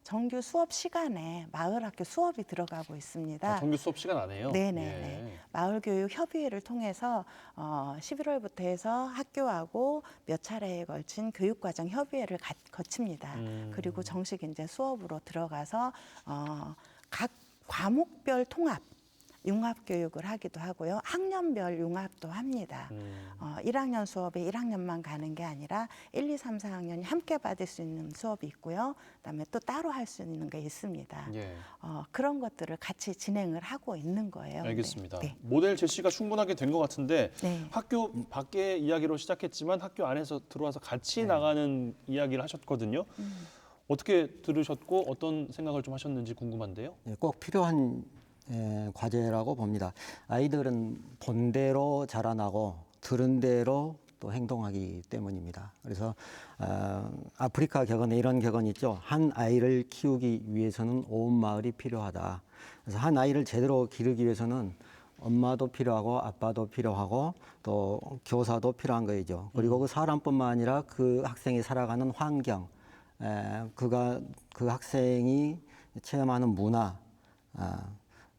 S3: 정규 수업 시간에 마을 학교 수업이 들어가고 있습니다.
S1: 정규 수업 시간 안 해요?
S3: 네네네.
S1: 예.
S3: 마을교육협의회를 통해서 11월부터 해서 학교하고 몇 차례에 걸친 교육과정 협의회를 거칩니다. 그리고 정식 이제 수업으로 들어가서 각 과목별 통합, 융합교육을 하기도 하고요. 학년별 융합도 합니다. 1학년 수업에 1학년만 가는 게 아니라 1, 2, 3, 4학년이 함께 받을 수 있는 수업이 있고요. 그다음에 또 따로 할 수 있는 게 있습니다.
S1: 예.
S3: 그런 것들을 같이 진행을 하고 있는 거예요.
S1: 알겠습니다.
S3: 네.
S1: 모델 제시가 충분하게 된 것 같은데
S3: 네.
S1: 학교 밖의 이야기로 시작했지만 학교 안에서 들어와서 같이 나가는 이야기를 하셨거든요. 어떻게 들으셨고 어떤 생각을 좀 하셨는지 궁금한데요.
S2: 꼭 필요한 과제라고 봅니다. 아이들은 본 대로 자라나고 들은 대로 또 행동하기 때문입니다. 그래서 아프리카 격언에 이런 격언이 있죠. 한 아이를 키우기 위해서는 온 마을이 필요하다. 그래서 한 아이를 제대로 기르기 위해서는 엄마도 필요하고 아빠도 필요하고 또 교사도 필요한 거죠. 그리고 그 사람뿐만 아니라 그 학생이 살아가는 환경, 그 학생이 체험하는 문화,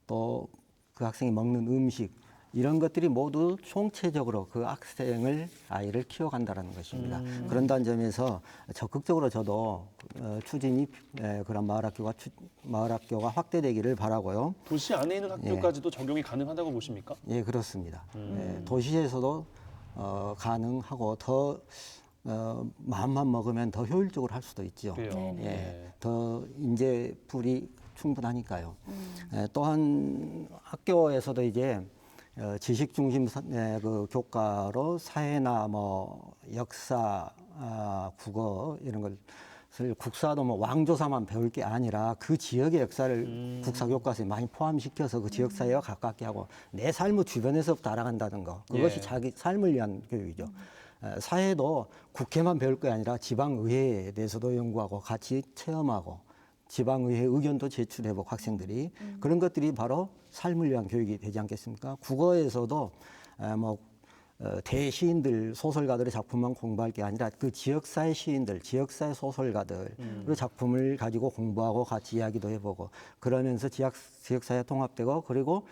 S2: 또 그 학생이 먹는 음식 이런 것들이 모두 총체적으로 그 아이를 키워간다는 것입니다. 그런다는 점에서 적극적으로 저도 추진이 그런 마을 학교가 확대되기를 바라고요.
S1: 도시 안에 있는 학교까지도 적용이 가능하다고 보십니까?
S2: 예, 그렇습니다. 도시에서도 가능하고 더 마음만 먹으면 더 효율적으로 할 수도 있죠.
S1: 그래요.
S2: 예, 더 인재풀이 충분하니까요. 또한 학교에서도 이제 지식 중심 그 교과로 사회나 뭐 역사, 국어 이런 걸 국사도 뭐 왕조사만 배울 게 아니라 그 지역의 역사를 국사 교과서에 많이 포함시켜서 그 지역 사회와 가깝게 하고 내 삶의 주변에서부터 알아간다는 거. 그것이
S1: 예.
S2: 자기 삶을 위한 교육이죠. 사회도 국회만 배울 게 아니라 지방의회에 대해서도 연구하고 같이 체험하고 지방의회 의견도 제출해보고 학생들이 그런 것들이 바로 삶을 위한 교육이 되지 않겠습니까? 국어에서도 대시인들, 소설가들의 작품만 공부할 게 아니라 그 지역사회 시인들, 지역사회 소설가들의 작품을 가지고 공부하고 같이 이야기도 해보고 그러면서 지역사회 통합되고 그리고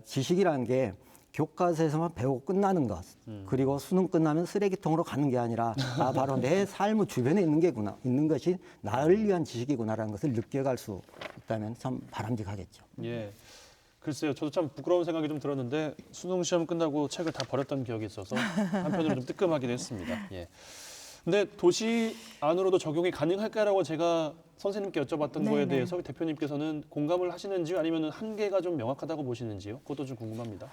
S2: 지식이라는 게 교과서에서만 배우고 끝나는 것 그리고 수능 끝나면 쓰레기통으로 가는 게 아니라 바로 내 삶의 주변에 있는 것이 나를 위한 지식이구나라는 것을 느껴갈 수 있다면 참 바람직하겠죠.
S1: 예. 글쎄요, 저도 참 부끄러운 생각이 좀 들었는데 수능 시험 끝나고 책을 다 버렸던 기억이 있어서 한편으로 좀 뜨끔하긴 했습니다. 예. 근데 도시 안으로도 적용이 가능할까라고 제가 선생님께 여쭤봤던 거에
S3: 네네.
S1: 대해서 대표님께서는 공감을 하시는지요, 아니면 한계가 좀 명확하다고 보시는지요? 그것도 좀 궁금합니다.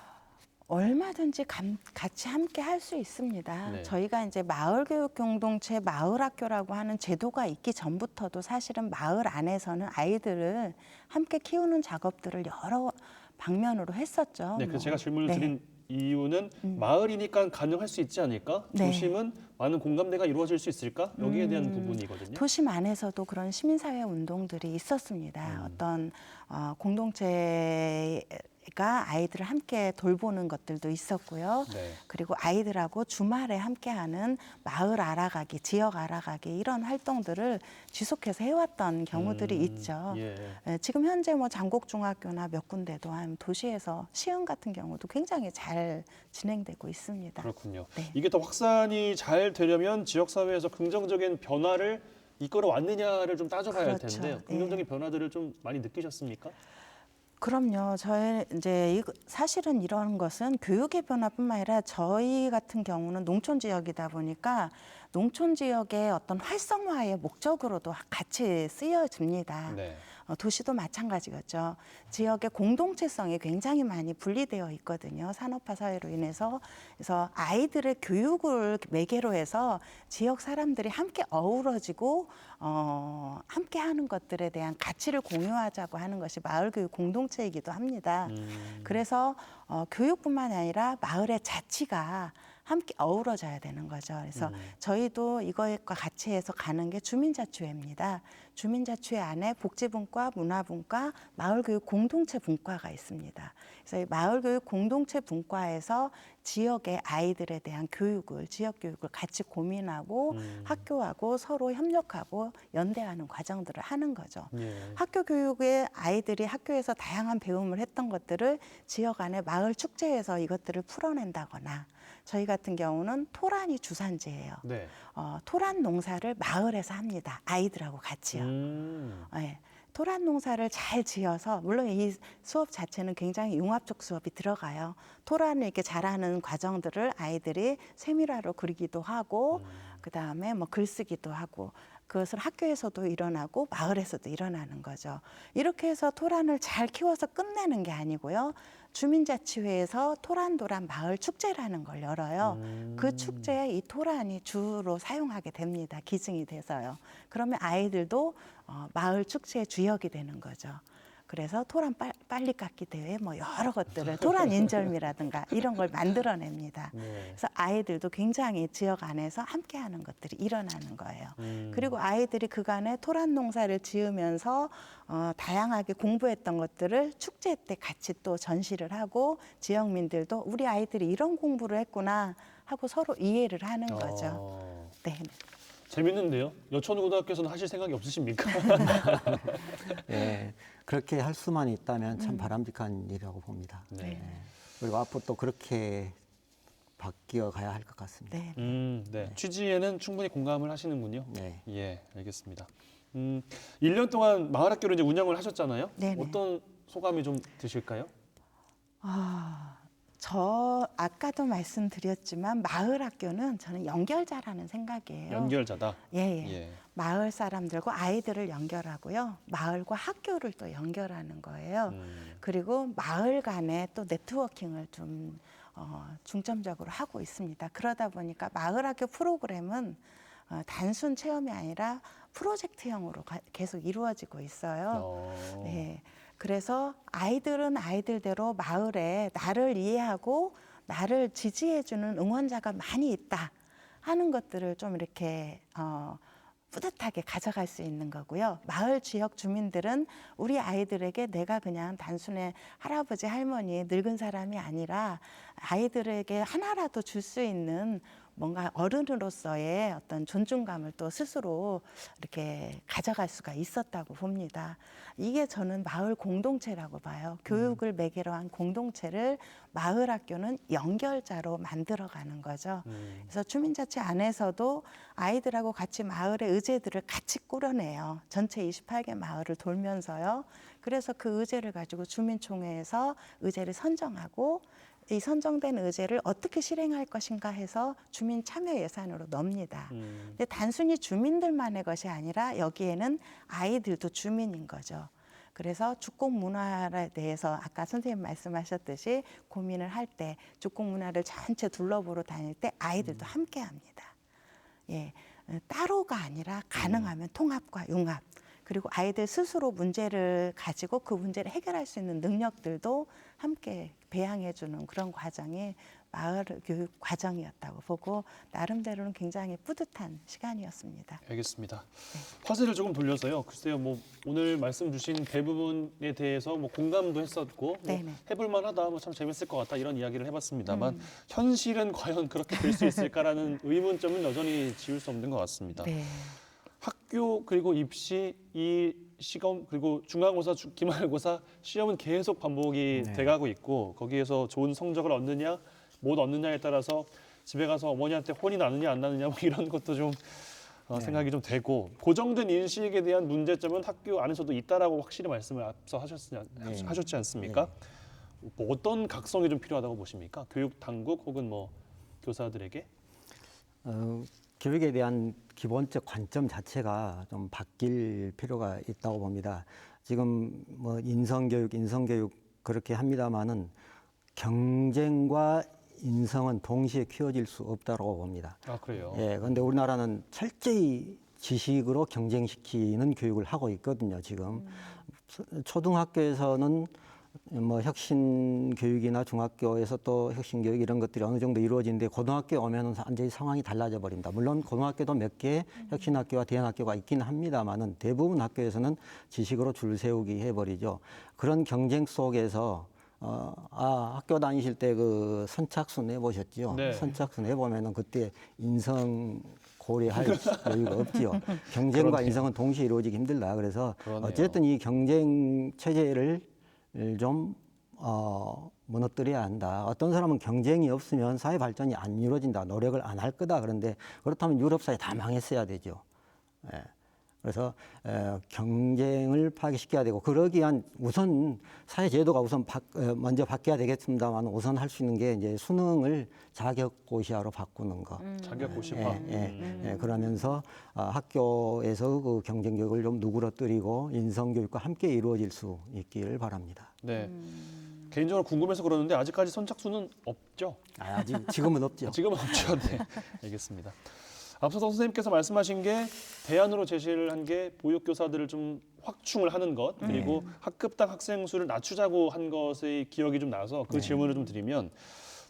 S3: 얼마든지 같이 함께 할 수 있습니다.
S1: 네.
S3: 저희가 이제 마을교육 공동체 마을학교라고 하는 제도가 있기 전부터도 사실은 마을 안에서는 아이들을 함께 키우는 작업들을 여러 방면으로 했었죠.
S1: 네, 그래서 제가 질문을
S3: 네.
S1: 드린 이유는 마을이니까 가능할 수 있지 않을까?
S3: 네.
S1: 도심은 많은 공감대가 이루어질 수 있을까? 여기에 대한 부분이거든요.
S3: 도심 안에서도 그런 시민사회 운동들이 있었습니다. 어떤 공동체가 아이들을 함께 돌보는 것들도 있었고요.
S1: 네.
S3: 그리고 아이들하고 주말에 함께하는 마을 알아가기, 지역 알아가기 이런 활동들을 지속해서 해왔던 경우들이 있죠.
S1: 예.
S3: 예, 지금 현재 뭐 장곡중학교나 몇 군데도 한 도시에서 시흥 같은 경우도 굉장히 잘 진행되고 있습니다.
S1: 그렇군요.
S3: 네.
S1: 이게 더 확산이 잘 되려면 지역사회에서 긍정적인 변화를 이끌어 왔느냐를 좀 따져봐야 할
S3: 그렇죠.
S1: 텐데요.
S3: 네.
S1: 긍정적인 변화들을 좀 많이 느끼셨습니까?
S3: 그럼요. 저희 이제 사실은 이런 것은 교육의 변화뿐만 아니라 저희 같은 경우는 농촌 지역이다 보니까 농촌 지역의 어떤 활성화의 목적으로도 같이 쓰여집니다.
S1: 네.
S3: 도시도 마찬가지겠죠. 지역의 공동체성이 굉장히 많이 분리되어 있거든요. 산업화 사회로 인해서. 그래서 아이들의 교육을 매개로 해서 지역 사람들이 함께 어우러지고 함께 하는 것들에 대한 가치를 공유하자고 하는 것이 마을교육 공동체이기도 합니다. 그래서 교육뿐만 아니라 마을의 자치가 함께 어우러져야 되는 거죠. 그래서 저희도 이것과 같이 해서 가는 게 주민자치회입니다. 주민자치회 안에 복지분과, 문화분과, 마을교육 공동체 분과가 있습니다. 그래서 이 마을교육 공동체 분과에서 지역의 아이들에 대한 교육을, 지역교육을 같이 고민하고 학교하고 서로 협력하고 연대하는 과정들을 하는 거죠.
S1: 예.
S3: 학교 교육에 아이들이 학교에서 다양한 배움을 했던 것들을 지역 안에 마을 축제에서 이것들을 풀어낸다거나 저희 같은 경우는 토란이 주산지예요.
S1: 네.
S3: 토란 농사를 마을에서 합니다. 아이들하고 같이요. 네. 토란 농사를 잘 지어서 물론 이 수업 자체는 굉장히 융합적 수업이 들어가요. 토란을 이렇게 자라는 과정들을 아이들이 세밀화로 그리기도 하고 그다음에 뭐 글쓰기도 하고 그것을 학교에서도 일어나고 마을에서도 일어나는 거죠. 이렇게 해서 토란을 잘 키워서 끝내는 게 아니고요. 주민자치회에서 토란도란 마을 축제라는 걸 열어요. 그 축제에 이 토란이 주로 사용하게 됩니다. 기증이 돼서요. 그러면 아이들도 마을 축제의 주역이 되는 거죠. 그래서 토란 빨리 깎기 대회 뭐 여러 것들을 토란 인절미라든가 이런 걸 만들어냅니다.
S1: 네.
S3: 그래서 아이들도 굉장히 지역 안에서 함께하는 것들이 일어나는 거예요. 그리고 아이들이 그간에 토란 농사를 지으면서 다양하게 공부했던 것들을 축제 때 같이 또 전시를 하고 지역민들도 우리 아이들이 이런 공부를 했구나 하고 서로 이해를 하는 거죠. 네.
S1: 재밌는데요. 여천고등학교에서는 하실 생각이 없으십니까?
S2: 네, 그렇게 할 수만 있다면 참 바람직한 일이라고 봅니다.
S1: 네.
S3: 네.
S2: 그리고 앞으로 또 그렇게 바뀌어 가야 할 것 같습니다.
S3: 네.
S1: 네. 취지에는 충분히 공감을 하시는군요.
S2: 네.
S1: 예, 알겠습니다. 1년 동안 마을학교를 이제 운영을 하셨잖아요.
S3: 네네.
S1: 어떤 소감이 좀 드실까요?
S3: 저 아까도 말씀드렸지만 마을 학교는 저는 연결자라는 생각이에요.
S1: 연결자다.
S3: 예.
S1: 예.
S3: 마을 사람들과 아이들을 연결하고요. 마을과 학교를 또 연결하는 거예요. 그리고 마을 간에 또 네트워킹을 좀 중점적으로 하고 있습니다. 그러다 보니까 마을 학교 프로그램은 단순 체험이 아니라 프로젝트형으로 계속 이루어지고 있어요.
S1: 어.
S3: 네. 그래서 아이들은 아이들대로 마을에 나를 이해하고 나를 지지해주는 응원자가 많이 있다 하는 것들을 좀 이렇게 뿌듯하게 가져갈 수 있는 거고요. 마을 지역 주민들은 우리 아이들에게 내가 그냥 단순히 할아버지, 할머니, 늙은 사람이 아니라 아이들에게 하나라도 줄 수 있는 뭔가 어른으로서의 어떤 존중감을 또 스스로 이렇게 가져갈 수가 있었다고 봅니다. 이게 저는 마을 공동체라고 봐요. 교육을 매개로 한 공동체를 마을 학교는 연결자로 만들어가는 거죠. 그래서 주민자치 안에서도 아이들하고 같이 마을의 의제들을 같이 꾸려내요. 전체 28개 마을을 돌면서요. 그래서 그 의제를 가지고 주민총회에서 의제를 선정하고 이 선정된 의제를 어떻게 실행할 것인가 해서 주민 참여 예산으로 넣습니다. 근데 단순히 주민들만의 것이 아니라 여기에는 아이들도 주민인 거죠. 그래서 주공 문화에 대해서 아까 선생님 말씀하셨듯이 고민을 할 때 주공 문화를 전체 둘러보러 다닐 때 아이들도 함께 합니다. 예, 따로가 아니라 가능하면 통합과 융합. 그리고 아이들 스스로 문제를 가지고 그 문제를 해결할 수 있는 능력들도 함께 배양해주는 그런 과정이 마을 교육 과정이었다고 보고 나름대로는 굉장히 뿌듯한 시간이었습니다.
S1: 알겠습니다. 화제를 조금 돌려서요. 글쎄요, 뭐 오늘 말씀 주신 대부분에 대해서 뭐 공감도 했었고 뭐
S3: 네네.
S1: 해볼만하다, 뭐 참 재밌을 것 같다 이런 이야기를 해봤습니다만 현실은 과연 그렇게 될 수 있을까라는 의문점은 여전히 지울 수 없는 것 같습니다.
S3: 네.
S1: 학교 그리고 입시 이 시험 그리고 중간고사, 기말고사 시험은 계속 반복이
S2: 네.
S1: 돼가고 있고 거기에서 좋은 성적을 얻느냐 못 얻느냐에 따라서 집에 가서 어머니한테 혼이 나느냐 안 나느냐 뭐 이런 것도 좀 생각이 좀 되고 고정된 인식에 대한 문제점은 학교 안에서도 있다라고 확실히 말씀을 앞서 하셨지 않습니까? 뭐 어떤 각성이 좀 필요하다고 보십니까? 교육 당국 혹은 뭐 교사들에게?
S2: 교육에 대한 기본적 관점 자체가 좀 바뀔 필요가 있다고 봅니다. 지금 뭐 인성교육 그렇게 합니다만은 경쟁과 인성은 동시에 키워질 수 없다고 봅니다.
S1: 아 그래요?
S2: 예, 그런데 우리나라는 철저히 지식으로 경쟁시키는 교육을 하고 있거든요. 지금 초등학교에서는 뭐 혁신 교육이나 중학교에서 또 혁신 교육 이런 것들이 어느 정도 이루어지는데 고등학교에 오면은 완전히 상황이 달라져 버립니다. 물론 고등학교도 몇 개 혁신 학교와 대안 학교가 있긴 합니다만은 대부분 학교에서는 지식으로 줄 세우기 해버리죠. 그런 경쟁 속에서 학교 다니실 때 그 선착순 내보셨죠?
S1: 네.
S2: 선착순 내보면은 그때 인성 고려할 여유가 없지요. 경쟁과
S1: 그렇네요.
S2: 인성은 동시에 이루어지기 힘들다. 그래서
S1: 그러네요.
S2: 어쨌든 이 경쟁 체제를 좀 무너뜨려야 한다. 어떤 사람은 경쟁이 없으면 사회 발전이 안 이루어진다. 노력을 안 할 거다. 그런데 그렇다면 유럽 사회 다 망했어야 되죠. 예. 그래서 경쟁을 파괴시켜야 되고 그러기 위한 우선 사회 제도가 우선 먼저 바뀌어야 되겠습니다만 우선 할 수 있는 게 이제 수능을 자격고시화로 바꾸는 거.
S1: 자격고시화.
S2: 그러면서 학교에서 그 경쟁 교육을 좀 누그러뜨리고 인성 교육과 함께 이루어질 수 있기를 바랍니다.
S1: 네. 개인적으로 궁금해서 그러는데 아직까지 선착순은 없죠?
S2: 아직 지금은 없죠.
S1: 지금은 없죠. 네. 알겠습니다. 앞서서 선생님께서 말씀하신 게 대안으로 제시를 한 게 보육교사들을 좀 확충을 하는 것 그리고 학급당 학생 수를 낮추자고 한 것의 기억이 좀 나서 그 질문을 좀 드리면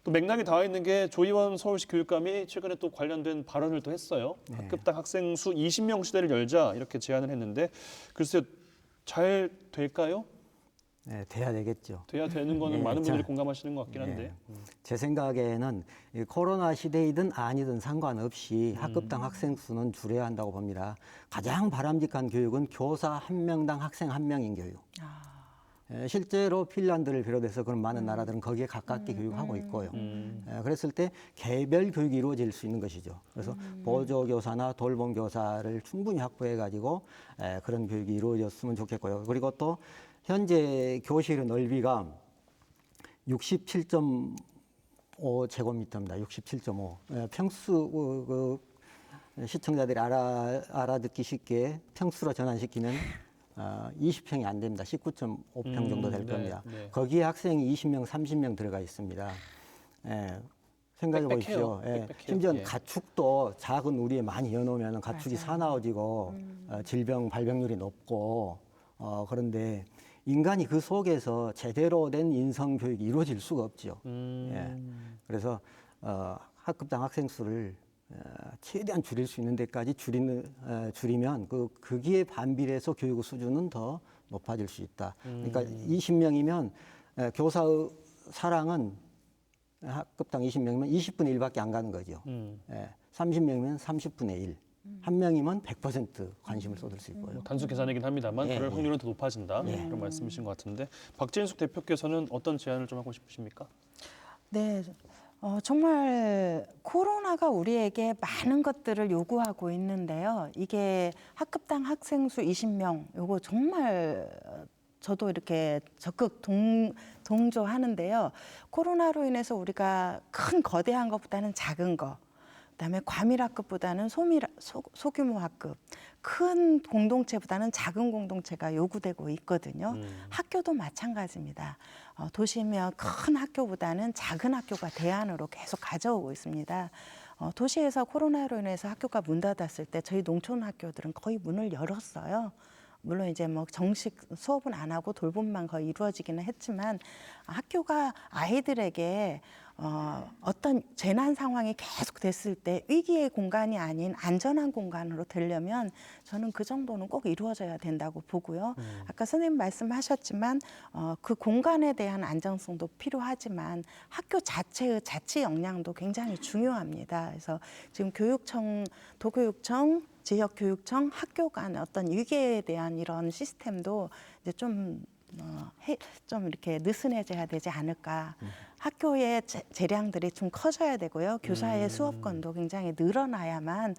S1: 또 맥락이 닿아 있는 게 조희원 서울시 교육감이 최근에 또 관련된 발언을 또 했어요. 학급당 학생 수 20명 시대를 열자 이렇게 제안을 했는데 글쎄요 잘 될까요?
S2: 네, 돼야 되겠죠.
S1: 돼야 되는 거는 많은 분들이 공감하시는 것 같긴 한데.
S2: 제 생각에는 이 코로나 시대이든 아니든 상관없이 학급당 학생 수는 줄여야 한다고 봅니다. 가장 바람직한 교육은 교사 한 명당 학생 한 명인 교육. 실제로 핀란드를 비롯해서 그런 많은 나라들은 거기에 가깝게 교육하고 있고요. 그랬을 때 개별 교육이 이루어질 수 있는 것이죠. 그래서 보조교사나 돌봄교사를 충분히 확보해가지고 그런 교육이 이루어졌으면 좋겠고요. 그리고 또 현재 교실의 넓이가 67.5 제곱미터입니다. 67.5. 평수 시청자들이 알아듣기 쉽게 평수로 전환시키면 20평이 안 됩니다. 19.5평 정도 될 겁니다.
S1: 네.
S2: 거기에 학생이 20명, 30명 들어가 있습니다. 생각해
S1: 빽빽해요.
S2: 보십시오. 예.
S1: 빽빽해요.
S2: 심지어
S1: 예.
S2: 가축도 작은 우리에 많이 여놓으면 가축이
S3: 맞아요.
S2: 사나워지고 질병 발병률이 높고 그런데 인간이 그 속에서 제대로 된 인성 교육이 이루어질 수가 없죠. 예. 그래서 학급당 학생 수를 최대한 줄일 수 있는 데까지 줄이면 거기에 반비례해서 교육 수준은 더 높아질 수 있다. 그러니까 20명이면 교사의 사랑은 학급당 20명이면 20분의 1밖에 안 가는 거죠. 30명이면 30분의 1. 한 명이면 100% 관심을 쏟을 수 있고요.
S1: 뭐 단수 계산이긴 합니다만
S2: 예,
S1: 그럴
S2: 예.
S1: 확률은 더 높아진다. 그런 말씀이신 것 같은데 박진숙 대표께서는 어떤 제안을 좀 하고 싶으십니까?
S3: 네, 정말 코로나가 우리에게 많은 것들을 요구하고 있는데요. 이게 학급당 학생 수 20명, 요거 정말 저도 이렇게 적극 동조하는데요. 코로나로 인해서 우리가 큰 거대한 것보다는 작은 거, 그다음에 과밀 학급보다는 소규모 학급, 큰 공동체보다는 작은 공동체가 요구되고 있거든요. 학교도 마찬가지입니다. 도시면 큰 학교보다는 작은 학교가 대안으로 계속 가져오고 있습니다. 도시에서 코로나로 인해서 학교가 문 닫았을 때 저희 농촌 학교들은 거의 문을 열었어요. 물론 이제 뭐 정식 수업은 안 하고 돌봄만 거의 이루어지기는 했지만 학교가 아이들에게 어떤 재난 상황이 계속 됐을 때 위기의 공간이 아닌 안전한 공간으로 되려면 저는 그 정도는 꼭 이루어져야 된다고 보고요. 아까 선생님 말씀하셨지만 그 공간에 대한 안정성도 필요하지만 학교 자체의 자치 역량도 굉장히 중요합니다. 그래서 지금 교육청, 도교육청, 지역교육청, 학교 간 어떤 위기에 대한 이런 시스템도 이제 좀 이렇게 느슨해져야 되지 않을까. 학교의 재량들이 좀 커져야 되고요. 교사의 수업권도 굉장히 늘어나야만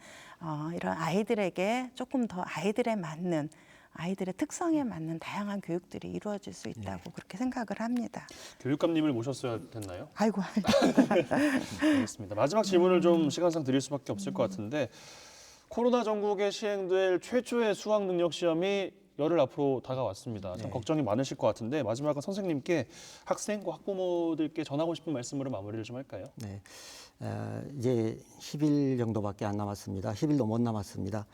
S3: 이런 아이들에게 조금 더 아이들에 맞는 아이들의 특성에 맞는 다양한 교육들이 이루어질 수 있다고 그렇게 생각을 합니다.
S1: 교육감님을 모셨어야 됐나요?
S3: 아이고.
S1: 알겠습니다. 마지막 질문을 좀 시간상 드릴 수밖에 없을 것 같은데 코로나 전국에 시행될 최초의 수학 능력 시험이 열흘 앞으로 다가왔습니다. 참 걱정이 많으실 것 같은데 마지막은 선생님께 학생과 학부모들께 전하고 싶은 말씀으로 마무리를 좀 할까요?
S2: 네. 이제 10일 정도밖에 안 남았습니다. 10일도 못 남았습니다.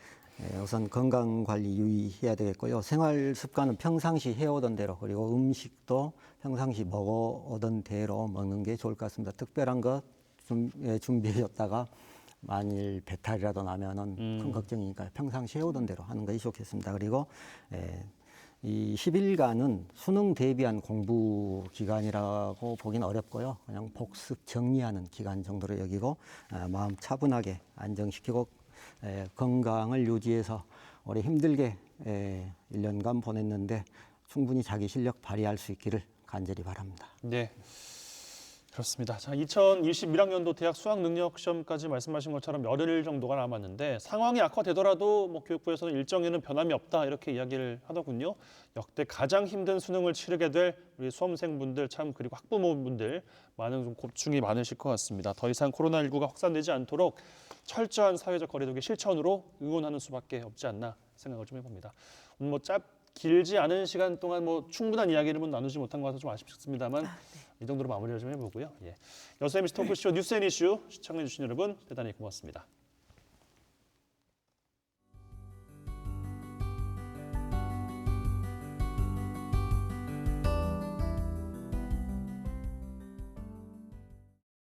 S2: 우선 건강 관리 유의해야 되겠고요. 생활 습관은 평상시 해오던 대로 그리고 음식도 평상시 먹어오던 대로 먹는 게 좋을 것 같습니다. 특별한 것 준비해줬다가 만일 배탈이라도 나면은 큰 걱정이니까 평상시 해오던 대로 하는 것이 좋겠습니다. 그리고 이 10일간은 수능 대비한 공부 기간이라고 보기는 어렵고요. 그냥 복습 정리하는 기간 정도로 여기고 마음 차분하게 안정시키고 건강을 유지해서 올해 힘들게 1년간 보냈는데 충분히 자기 실력 발휘할 수 있기를 간절히 바랍니다.
S1: 네. 그렇습니다. 자, 2021학년도 대학 수학 능력 시험까지 말씀하신 것처럼 열흘 정도가 남았는데 상황이 악화되더라도 뭐 교육부에서는 일정에는 변함이 없다 이렇게 이야기를 하더군요. 역대 가장 힘든 수능을 치르게 될 우리 수험생분들 참 그리고 학부모분들 많은 좀 고충이 많으실 것 같습니다. 더 이상 코로나19가 확산되지 않도록 철저한 사회적 거리두기 실천으로 응원하는 수밖에 없지 않나 생각을 좀 해봅니다. 오늘 뭐 길지 않은 시간 동안 뭐 충분한 이야기를 나누지 못한 것 같아서 좀 아쉽습니다만 이 정도로 마무리를 좀 해보고요. 여수 MC 토크쇼 뉴스 앤 이슈 시청해주신 여러분 대단히 고맙습니다.